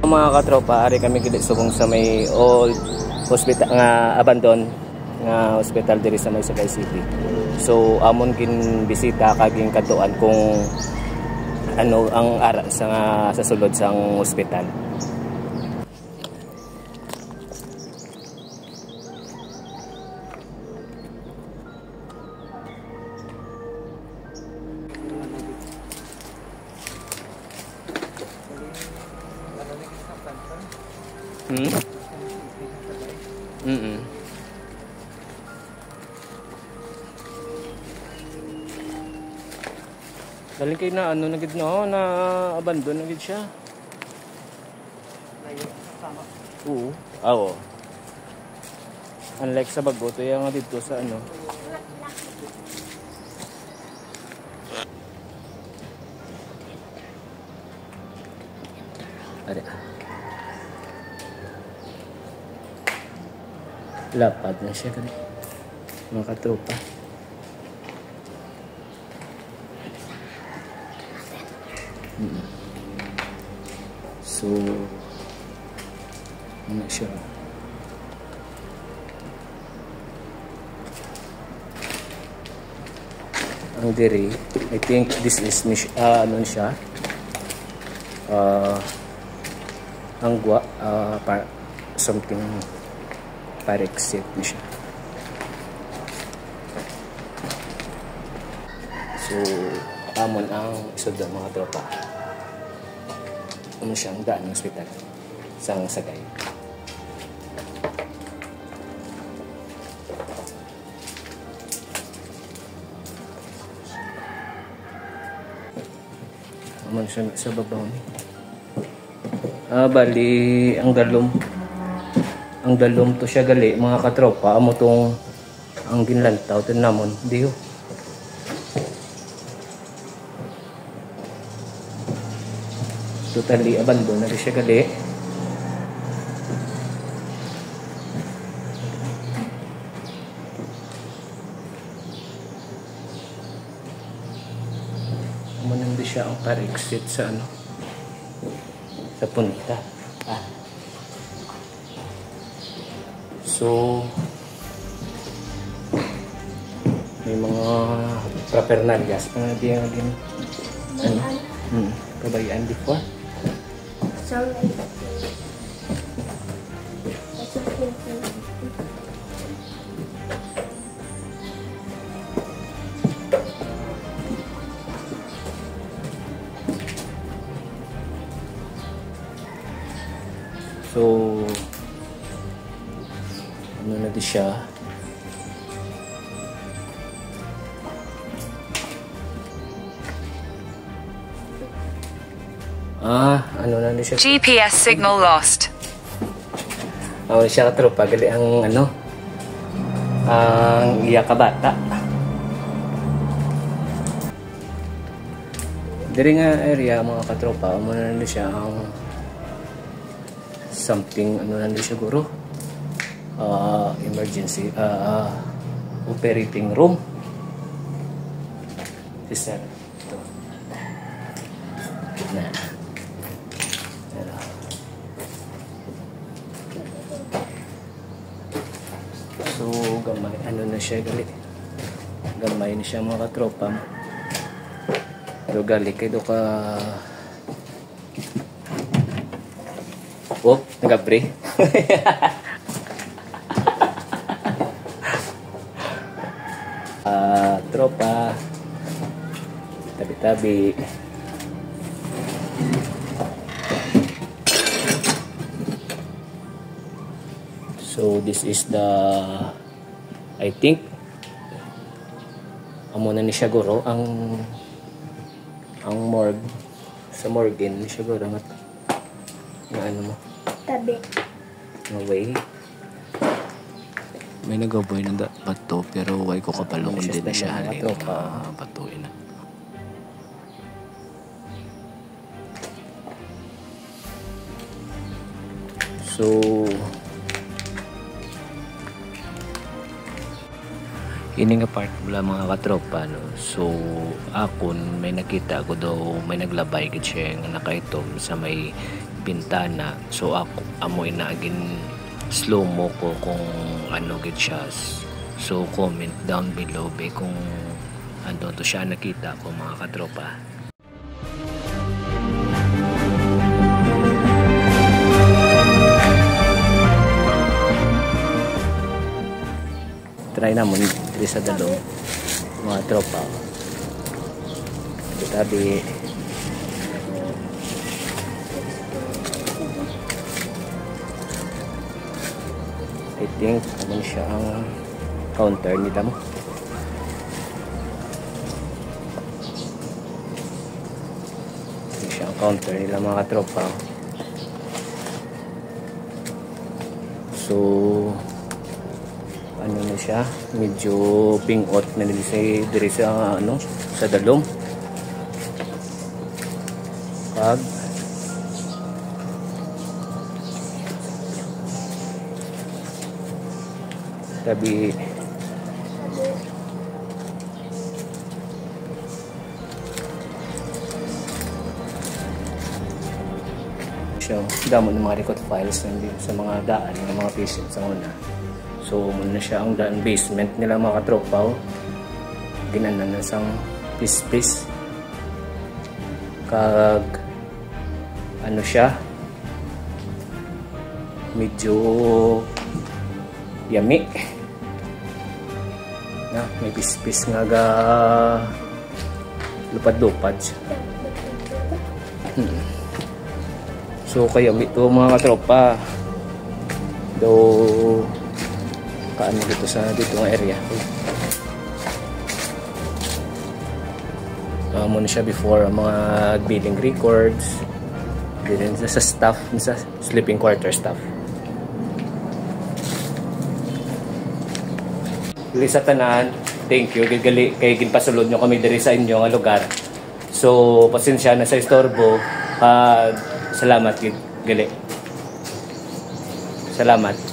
Mga katropa, ari kami gid subong sa may old hospital nga abandon nga hospital diri sa may Sagay City. So amon kin bisita kaging katuan kung ano ang ara sa sulod sang hospital. Daling kayo na ano na gid no na abandon na gid siya. Oo. Oo. Unlike sa Bago, to yung dito sa ano. Are. Lapad na siya kani. Mga katropa. So, ano siya? Ang diri, I think this is ano siya? Ang something parexit na siya. So, amon ang isod ng mga tropa. Ano siyang daan ng hospital sang Sagay. Amon siya sa babaw ni. Bali ang dalom to siya gali mga katropa amo tong ang ginlantaw tin namon diyo. Totally abandon na siya gali. Manang di siya ang par-exit sa ano sa punta. So may mga paraphernalia na diyan din ano kabayaan before. So ano na di siya ano na di siya GPS signal lost. Siya katropa gali ang ano ang iya ka bata diri nga area mga katropa mo na siya ang something ano na siguro emergency operating room sister ito na so gamay ano na siya gali gamay na siya mga katropa pero gali kayo ka nagapre tropa tabi-tabi so this is the I think amo na ni siya guro ang morgue sa morgue ni siya guro nga ano mo tabi no way may nagaboy ng bato pero way ko kapalong hindi na siya halin batuin na so Ini nga part wala mga katropa, no? So akon may nakita ko daw may naglabay gid siya nga nakaitom sa may bintana. So ako amo inaagin slow mo ko kung ano gid siya. So comment down below be kung ano to siya nakita ko mga katropa. Try na mo dito sa dalong mga tropa. Tabi I think naman siya ang counter nila mo. Ito siya ang counter nila mga tropa. So ano na siya, medyo pingot na nilisay diri sa ano, sa dalom. Pag tabi siya, damo ng mga record files nandito sa mga daan ng mga patients sa una. So muna siya ang daan basement nila mga katropa. Ginanan na sang piece kag ano siya, medyo yami na may piece nga ga lupad-lupad siya. So kaya ito mga katropa do kaano dito sa dito ng area. Muna siya before ang mga billing records din sa staff, sa sleeping quarter staff. Dili sa tanan, thank you gali kay ginpasulod nyo kami diri sa inyo nga lugar. So pasensya na sa istorbo. Salamat gali. Salamat.